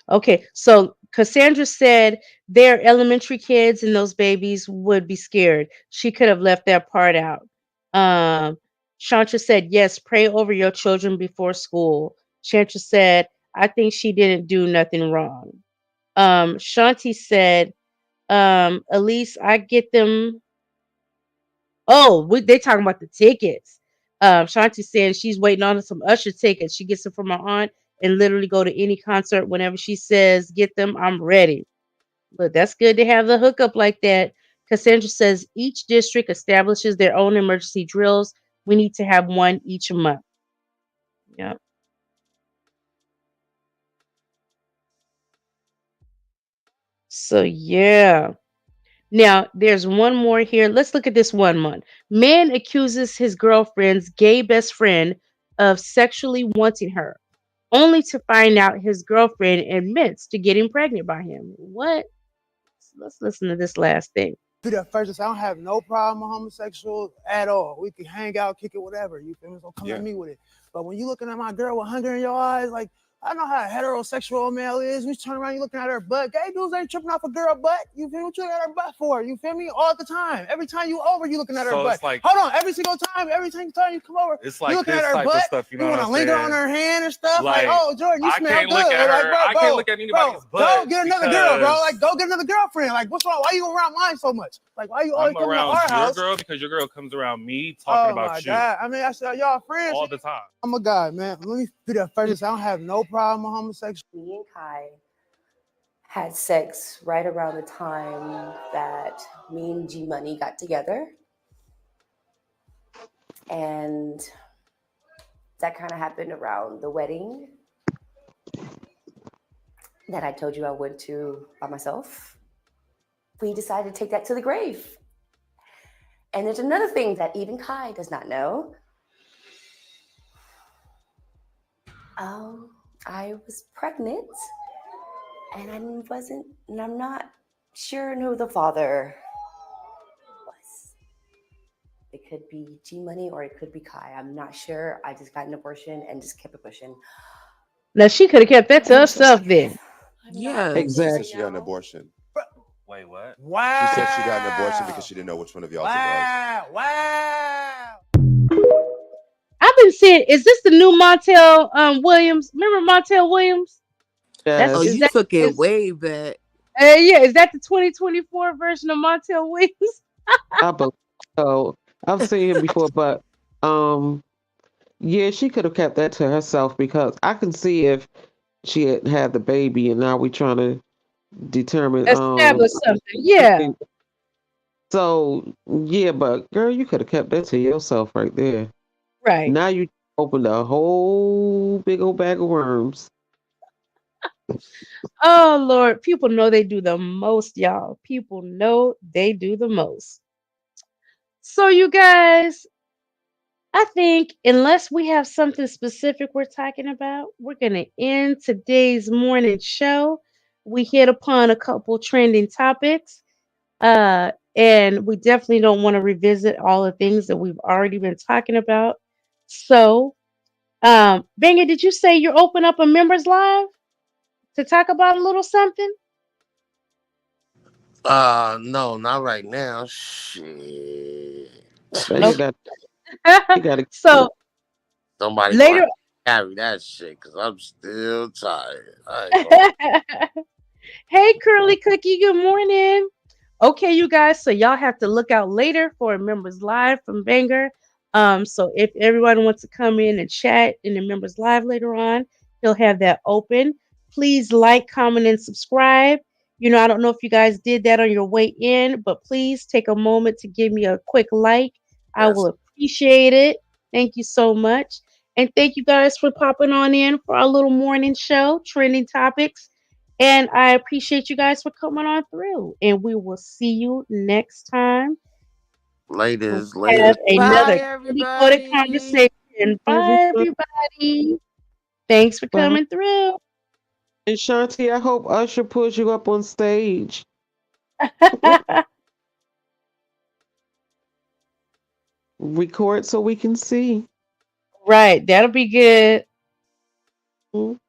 Speaker 1: Okay, so Cassandra said their elementary kids and those babies would be scared. She could have left that part out. Um, Chantra said, yes, pray over your children before school. Chantra said, I think she didn't do nothing wrong. Shanti said, Elise, I get them. Oh, they talking about the tickets. Shanti saying she's waiting on some Usher tickets. She gets them from her aunt and literally go to any concert whenever she says get them. I'm ready. But that's good to have the hookup like that. Cassandra says each district establishes their own emergency drills. We need to have one each month. Yeah. So yeah. Now there's one more here. Let's look at this one month. Man accuses his girlfriend's gay best friend of sexually wanting her, only to find out his girlfriend admits to getting pregnant by him. What? Let's listen to this last thing.
Speaker 13: Be that first, I don't have no problem with homosexual at all. We can hang out, kick it, whatever. You feel me? So come at me with it. But when you looking at my girl with hunger in your eyes, like I know how a heterosexual male is. We turn around, you looking at her butt. Gay dudes ain't tripping off a girl butt. You feel me? What you looking at her butt for? You feel me? All the time. Every time you over, you looking at her
Speaker 14: So
Speaker 13: butt.
Speaker 14: it's like,
Speaker 13: hold on, every single time you come over,
Speaker 14: it's
Speaker 13: you
Speaker 14: like
Speaker 13: looking
Speaker 14: this
Speaker 13: at her
Speaker 14: type of
Speaker 13: butt.
Speaker 14: stuff. You know
Speaker 13: You
Speaker 14: what
Speaker 13: want to
Speaker 14: I'm
Speaker 13: linger
Speaker 14: saying?
Speaker 13: on her hand and stuff. Like,
Speaker 14: Like,
Speaker 13: oh, Jordan, you
Speaker 14: I
Speaker 13: smell
Speaker 14: can't
Speaker 13: good.
Speaker 14: look at
Speaker 13: Like,
Speaker 14: her.
Speaker 13: bro,
Speaker 14: I can't look at
Speaker 13: bro,
Speaker 14: anybody's
Speaker 13: go
Speaker 14: butt
Speaker 13: get another girl, bro.
Speaker 14: because
Speaker 13: Like, go get another girlfriend. Like, what's wrong? Why you around mine so much? Like, why you always
Speaker 14: I'm
Speaker 13: coming to
Speaker 14: around
Speaker 13: our
Speaker 14: your
Speaker 13: house?
Speaker 14: girl because your girl comes around me talking
Speaker 13: Oh my
Speaker 14: about you
Speaker 13: God. I mean, I said, y'all friends.
Speaker 14: all the time.
Speaker 13: I'm a guy, man. Let me do that first. I don't have no problem with homosexual.
Speaker 15: Me and Kai had sex right around the time that me and G Money got together. And that kind of happened around the wedding that I told you I went to by myself. We decided to take that to the grave. And there's another thing that even Kai does not know. I was pregnant, and I'm not sure who the father was. It could be G Money or it could be Kai. I'm not sure. I just got an abortion and just kept it pushing.
Speaker 1: Now she could have kept that to herself then.
Speaker 11: Yeah,
Speaker 8: exactly.
Speaker 16: She got an abortion.
Speaker 14: Wait, what?
Speaker 13: Wow.
Speaker 16: She said she got an abortion because she didn't know which one of y'all it was.
Speaker 13: Wow.
Speaker 1: I've been seeing. Is this the new Montel Williams? Remember Montel Williams?
Speaker 11: Oh,
Speaker 1: Is
Speaker 11: you
Speaker 1: that
Speaker 11: took it
Speaker 1: is
Speaker 11: way back.
Speaker 1: yeah? Is that the 2024 version of Montel Williams?
Speaker 8: I believe so. I've seen him before, but um, yeah, she could have kept that to herself because I can see if she had the baby, and now we trying to determine
Speaker 1: Establish something. Yeah.
Speaker 8: So yeah, but girl, you could have kept that to yourself right there.
Speaker 1: Right.
Speaker 8: Now you opened a whole big old bag of worms.
Speaker 1: Oh Lord, people know they do the most, y'all. People know they do the most. So you guys, I think unless we have something specific we're talking about, we're gonna end today's morning show. We hit upon a couple trending topics. And we definitely don't want to revisit all the things that we've already been talking about. So, Banger, did you say you're open up a members live to talk about a little something?
Speaker 12: No, not right now. Shit.
Speaker 8: They
Speaker 1: Okay.
Speaker 8: got they got to
Speaker 1: So
Speaker 12: Somebody gonna have
Speaker 1: later.
Speaker 12: to carry that shit because I'm still tired. I ain't gonna.
Speaker 1: Hey, Curly Cookie, good morning. Okay, you guys, so y'all have to look out later for members live from Banger. So if everyone wants to come in and chat in the members live later on, he'll have that open. Please like, comment, and subscribe. I don't know if you guys did that on your way in, but please take a moment to give me a quick like. I
Speaker 12: Yes.
Speaker 1: will appreciate it. Thank you so much. And thank you guys for popping on in for our little morning show, trending topics. And I appreciate you guys for coming on through. And we will see you next time. We'll
Speaker 12: Ladies,
Speaker 1: have
Speaker 12: ladies.
Speaker 1: another
Speaker 11: Bye,
Speaker 1: candy coated
Speaker 11: everybody.
Speaker 1: conversation. Bye,
Speaker 8: Everybody.
Speaker 1: everybody. Thanks for
Speaker 8: Bye.
Speaker 1: coming through.
Speaker 8: And Shanti, I hope Usher pulls you up on stage. Record so we can see.
Speaker 1: Right. That'll be good.
Speaker 8: Mm.